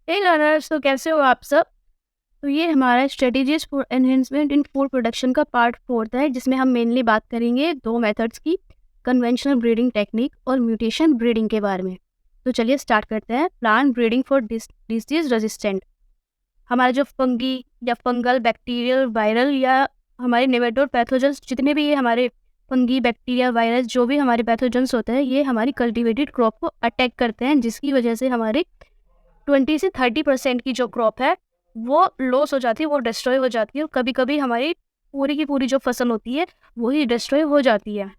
हे learners, तो कैसे हो आप सब। तो ये हमारा strategies for enhancement in food production का पार्ट 4 है, जिसमें हम मेनली बात करेंगे दो मेथड्स की, कन्वेंशनल ब्रीडिंग टेक्निक और म्यूटेशन ब्रीडिंग के बारे में। तो चलिए स्टार्ट करते हैं। Plant breeding for disease resistant. हमारे जो फंगी या फंगल, बैक्टीरियल, वायरल या हमारे नेमेटोड पैथोजेंस, जितने भी ये हमारे फंगी, बैक्टीरिया, वायरस, जो भी हमारे पैथोजेंस होते हैं, ये हमारी कल्टिवेटेड क्रॉप को अटैक करते हैं, जिसकी वजह से हमारी 20 से 30% की जो क्रॉप है वो लॉस हो जाती है, वो डिस्ट्रॉय हो जाती है। और कभी कभी हमारी पूरी की पूरी जो फसल होती है वही डिस्ट्रॉय हो जाती है।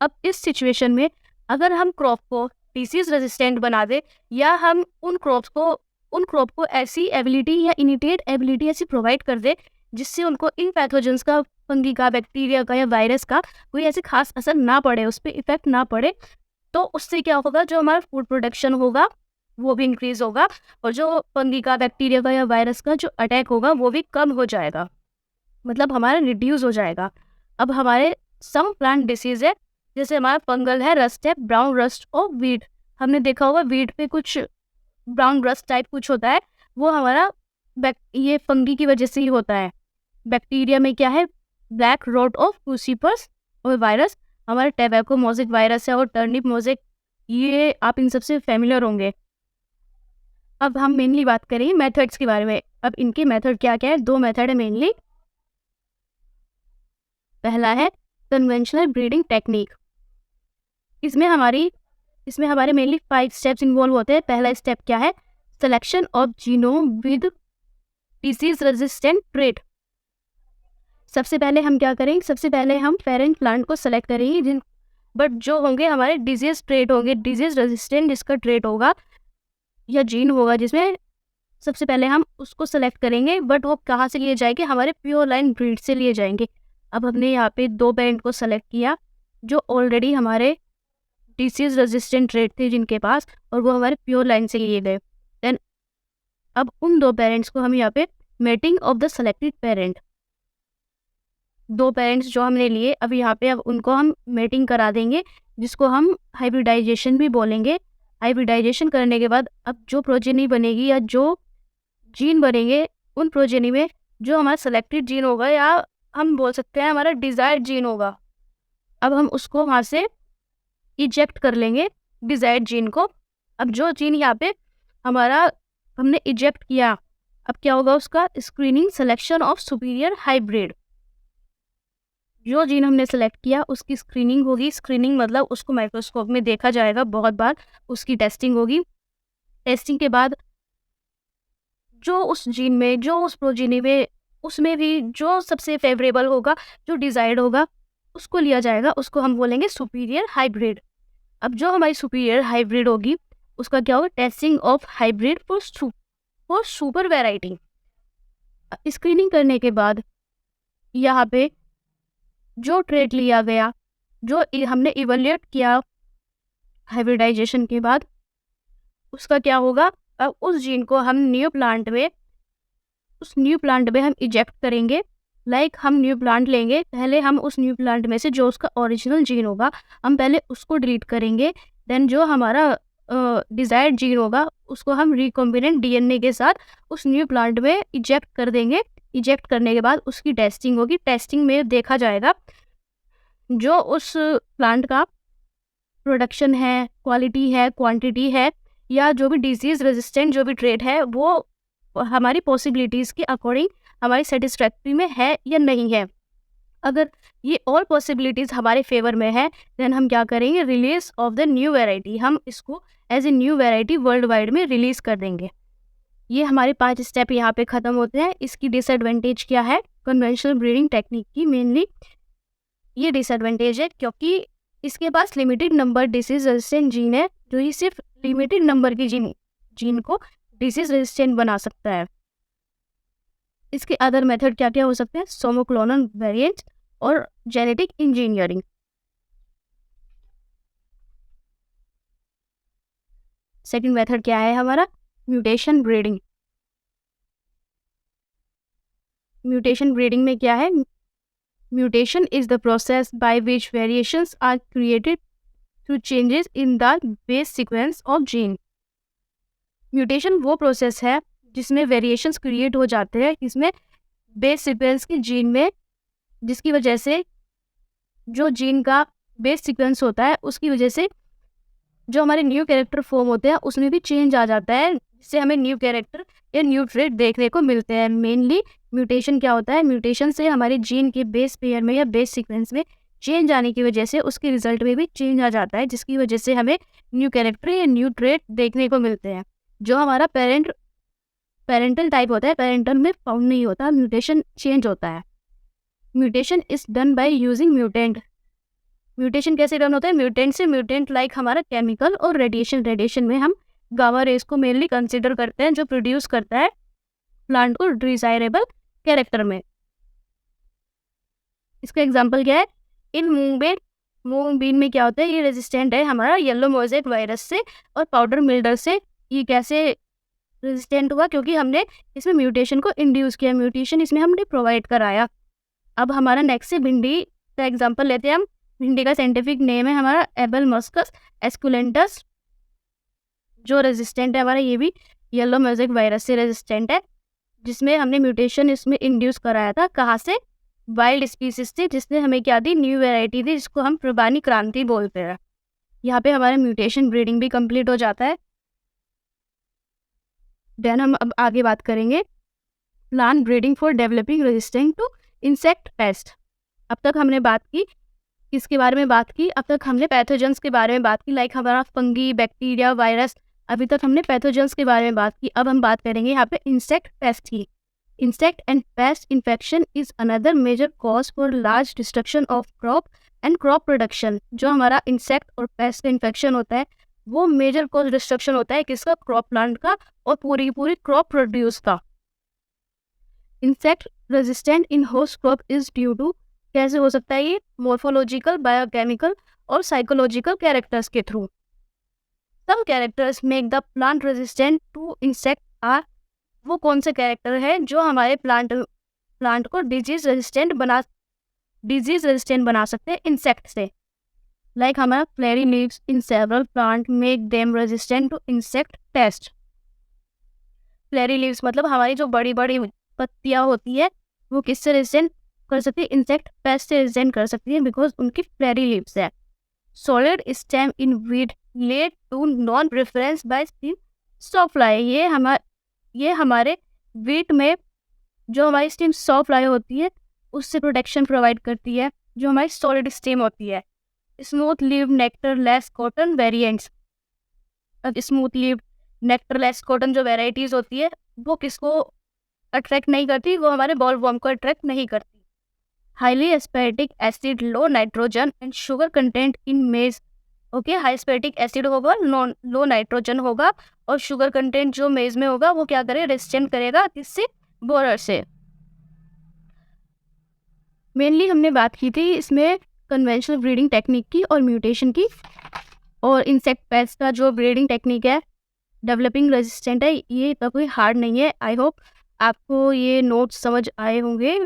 अब इस सिचुएशन में अगर हम क्रॉप को डिसीज रेजिस्टेंट बना दे, या हम उन क्रॉप को ऐसी एबिलिटी या इनिटेट एबिलिटी ऐसी प्रोवाइड कर दे जिससे उनको इन पैथोजेंस का, फंगी का, बैक्टीरिया का या वायरस का कोई ऐसे खास असर ना पड़े, उस पर इफेक्ट ना पड़े, तो उससे क्या होगा, जो हमारा फूड प्रोडक्शन होगा वो भी इंक्रीज होगा, और जो फंगी का, बैक्टीरिया का या वायरस का जो अटैक होगा वो भी कम हो जाएगा, मतलब हमारा रिड्यूस हो जाएगा। अब हमारे सम प्लांट डिसीज है, जैसे हमारा फंगल है, रस्ट है, ब्राउन रस्ट और वीट। हमने देखा होगा वीट पे कुछ ब्राउन रस्ट टाइप कुछ होता है, वो हमारा ये फंगी की वजह से ही होता है। बैक्टीरिया में क्या है, ब्लैक रोट ऑफ क्रूसीपर्स। और वायरस हमारा टैबैको मोज़ेक वायरस है और टर्निप मोज़ेक, ये आप इन सबसे फैमिलियर होंगे। अब हम मेनली बात करें मेथड्स के बारे में। अब इनके मेथड क्या क्या है, दो मेथड है मेनली। पहला है कन्वेंशनल ब्रीडिंग टेक्निक। इसमें हमारे मेनली 5 स्टेप्स इन्वॉल्व होते हैं। पहला स्टेप क्या है, selection of genome with disease resistant trait. सबसे पहले हम क्या करेंगे, सबसे पहले हम पेरेंट प्लांट को सेलेक्ट करेंगे, बट जो होंगे हमारे डिजीज ट्रेट होंगे, डिजीज रेजिस्टेंट जिसका ट्रेट होगा या जीन होगा, जिसमें सबसे पहले हम उसको सेलेक्ट करेंगे। बट वो कहाँ से लिए जाएंगे, हमारे प्योर लाइन ब्रीड से लिए जाएंगे। अब हमने यहाँ पे दो पेरेंट को सेलेक्ट किया जो ऑलरेडी हमारे डिसीज रेजिस्टेंट ट्रेट थे जिनके पास, और वो हमारे प्योर लाइन से लिए गए। देन अब उन दो पेरेंट्स को हम यहाँ पे mating of the selected parent, दो पेरेंट्स जो हमने लिए, अब यहाँ पे अब उनको हम मेटिंग करा देंगे, जिसको हम हाइब्रिडाइजेशन भी बोलेंगे। हाइब्रिडाइजेशन करने के बाद अब जो प्रोजेनी बनेगी या जो जीन बनेंगे, उन प्रोजेनी में जो हमारा सेलेक्टेड जीन होगा, या हम बोल सकते हैं हमारा डिज़ायर्ड जीन होगा, अब हम उसको वहाँ से इजेक्ट कर लेंगे, डिज़ायर्ड जीन को। अब जो जीन यहाँ पे हमारा हमने इजेक्ट किया, अब क्या होगा, उसका screening selection of superior hybrid. जो जीन हमने सेलेक्ट किया उसकी स्क्रीनिंग होगी। स्क्रीनिंग मतलब उसको माइक्रोस्कोप में देखा जाएगा बहुत बार, उसकी टेस्टिंग होगी। टेस्टिंग के बाद जो उस जीन में, जो उस प्रोजीनी में, उसमें भी जो सबसे फेवरेबल होगा, जो डिजायर्ड होगा, उसको लिया जाएगा, उसको हम बोलेंगे सुपीरियर हाइब्रिड। अब जो हमारी सुपीरियर हाइब्रिड होगी उसका क्या होगा, testing of hybrid for super variety. Screening करने के बाद यहाँ पे जो ट्रेट लिया गया, जो हमने इवेल्युएट किया हाइब्रिडाइजेशन के बाद, उसका क्या होगा, अब उस जीन को हम न्यू प्लांट में हम इजेक्ट करेंगे। हम न्यू प्लांट लेंगे, पहले हम उस न्यू प्लांट में से जो उसका ओरिजिनल जीन होगा हम पहले उसको डिलीट करेंगे। देन जो हमारा डिज़ायर्ड जीन होगा उसको हम रिकॉम्बिनेंट डीएनए के साथ उस न्यू प्लांट में इजेक्ट कर देंगे। इजेक्ट करने के बाद उसकी टेस्टिंग होगी। टेस्टिंग में देखा जाएगा जो उस प्लांट का प्रोडक्शन है, क्वालिटी है, क्वांटिटी है, या जो भी डिजीज़ रेजिस्टेंट जो भी ट्रेट है, वो हमारी पॉसिबिलिटीज़ के अकॉर्डिंग हमारी सेटिस्फैक्ट्री में है या नहीं है। अगर ये ऑल पॉसिबिलिटीज़ हमारे फेवर में है, देन हम क्या करेंगे, release of the new variety, हम इसको as a new variety worldwide में रिलीज़ कर देंगे। ये हमारे 5 स्टेप यहाँ पे ख़त्म होते हैं। इसकी डिसएडवांटेज क्या है, कन्वेंशनल ब्रीडिंग टेक्निक की मेनली ये डिसएडवांटेज है, क्योंकि इसके पास limited number disease resistant gene है, जो ये सिर्फ लिमिटेड नंबर की जीन को डिसीज रेजिस्टेंट बना सकता है। इसके अदर मेथड क्या क्या हो सकते हैं, सोमोक्लोनल वेरिएंट और जेनेटिक इंजीनियरिंग। सेकंड मेथड क्या है हमारा, म्यूटेशन ब्रीडिंग। म्यूटेशन ब्रीडिंग में क्या है, mutation is the process by which variations are created through changes in the base sequence of gene. Mutation वो प्रोसेस है जिसमें वेरिएशंस क्रिएट हो जाते हैं इसमें बेस सीक्वेंस के जीन में, जिसकी वजह से जो जीन का बेस सीक्वेंस होता है उसकी वजह से जो हमारे न्यू कैरेक्टर फॉर्म होते हैं उसमें भी चेंज आ जाता है, जिससे हमें न्यू कैरेक्टर या न्यू ट्रेट देखने को मिलते हैं। मेनली म्यूटेशन क्या होता है, म्यूटेशन से हमारे जीन के बेस पेयर में या बेस सीक्वेंस में चेंज आने की वजह से उसके रिजल्ट में भी चेंज आ जाता है, जिसकी वजह से हमें न्यू कैरेक्टर या न्यू ट्रेट देखने को मिलते हैं। जो हमारा पेरेंटल टाइप होता है, पेरेंटल में फाउंड नहीं होता, म्यूटेशन चेंज होता है। Mutation is done by using mutant. Mutation कैसे डन होता है, म्यूटेंट से म्यूटेंट लाइक हमारा केमिकल और रेडिएशन में हम गामा रेस को मेनली कंसिडर करते हैं, जो प्रोड्यूस करता है प्लांट को डिजायरेबल कैरेक्टर में। इसका एग्जांपल क्या है, इन मूंग बीन में क्या होता है, ये रेजिस्टेंट है हमारा येलो मोज़ेक वायरस से और पाउडर मिल्डर से। ये कैसे रेजिस्टेंट हुआ, क्योंकि हमने इसमें म्यूटेशन को इंड्यूस किया, म्यूटेशन इसमें हमने प्रोवाइड कराया। अब हमारा नेक्स्ट से भिंडी का एग्जांपल लेते हैं हम। भिंडी का साइंटिफिक नेम है हमारा एबेलमस्कस एस्कुलेंटस, जो रेजिस्टेंट है हमारा, ये भी येलो मोज़ेक वायरस से रेजिस्टेंट है, जिसमें हमने म्यूटेशन इसमें इंड्यूस कराया था। कहाँ से, वाइल्ड स्पीसीज थी, जिसने हमें क्या दी, न्यू वैरायटी थी, जिसको हम प्रबानी क्रांति बोलते हैं। यहाँ पे हमारा म्यूटेशन ब्रीडिंग भी कंप्लीट हो जाता है। देन हम अब आगे बात करेंगे plant breeding for developing resistant to insect pest. अब तक हमने बात की किसके बारे में बात की, अब तक हमने पैथोजेंस के बारे में बात की, लाइक हमारा फंगी, बैक्टीरिया, वायरस। अभी तक हमने पैथोजेंस के बारे में बात की। अब हम बात करेंगे यहाँ पे इंसेक्ट पेस्ट की। Insect and pest infection is another major cause for large destruction of crop and crop production. जो हमारा इंसेक्ट और पेस्ट का इन्फेक्शन होता है वो मेजर कॉज डिस्ट्रक्शन होता है किसका, क्रॉप प्लांट का और पूरी क्रॉप प्रोड्यूस का। Insect resistant in host crop is due to, कैसे हो सकता है ये, मॉर्फोलॉजिकल, बायोकेमिकल और साइकोलॉजिकल कैरेक्टर्स के through. Some characters make the plant resistant to insect are, वो कौन से कैरेक्टर है जो हमारे प्लांट को डिजीज रेजिस्टेंट बना सकते हैं इंसेक्ट से। लाइक हमारा फ्लेरी leaves in several plant make them resistant to insect pest. फ्लेरी लीव्स मतलब हमारी जो बड़ी बड़ी पत्तियां होती है वो किससे रेजिस्टेंट कर सकती है, इंसेक्ट पेस्ट से रेजिस्टेंट कर सकती है, बिकॉज उनकी फ्लेरी लीव्स है। Solid stem in wheat lead to non preference by stem sawfly. ये हमारे वीट में जो हमारी स्टीम सॉफ्लाई होती है उससे प्रोटेक्शन प्रोवाइड करती है, जो हमारी सॉलिड स्टेम होती है। Smooth leaf nectarless cotton variants. अब smooth leaf nectarless cotton जो वेराइटीज होती है वो किसको अट्रैक्ट नहीं करती, वो हमारे बॉल वॉर्म को अट्रैक्ट नहीं करती। Highly aspartic acid, low nitrogen and sugar content in maize. Okay, high aspartic acid होगा, लो नाइट्रोजन होगा और शुगर कंटेंट जो मेज में होगा वो क्या करे, रेजिस्टेंट करेगा किससे, बोरर से। मेनली हमने बात की थी इसमें कन्वेंशनल ब्रीडिंग टेक्निक की और म्यूटेशन की, और इंसेक्ट पेस्ट का जो ब्रीडिंग टेक्निक है डेवलपिंग रेजिस्टेंट है, ये तो कोई हार्ड नहीं है। आई होप आपको ये नोट्स समझ आए होंगे।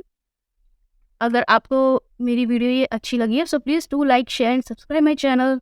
अगर आपको मेरी वीडियो ये अच्छी लगी है so please do like, share and subscribe my channel.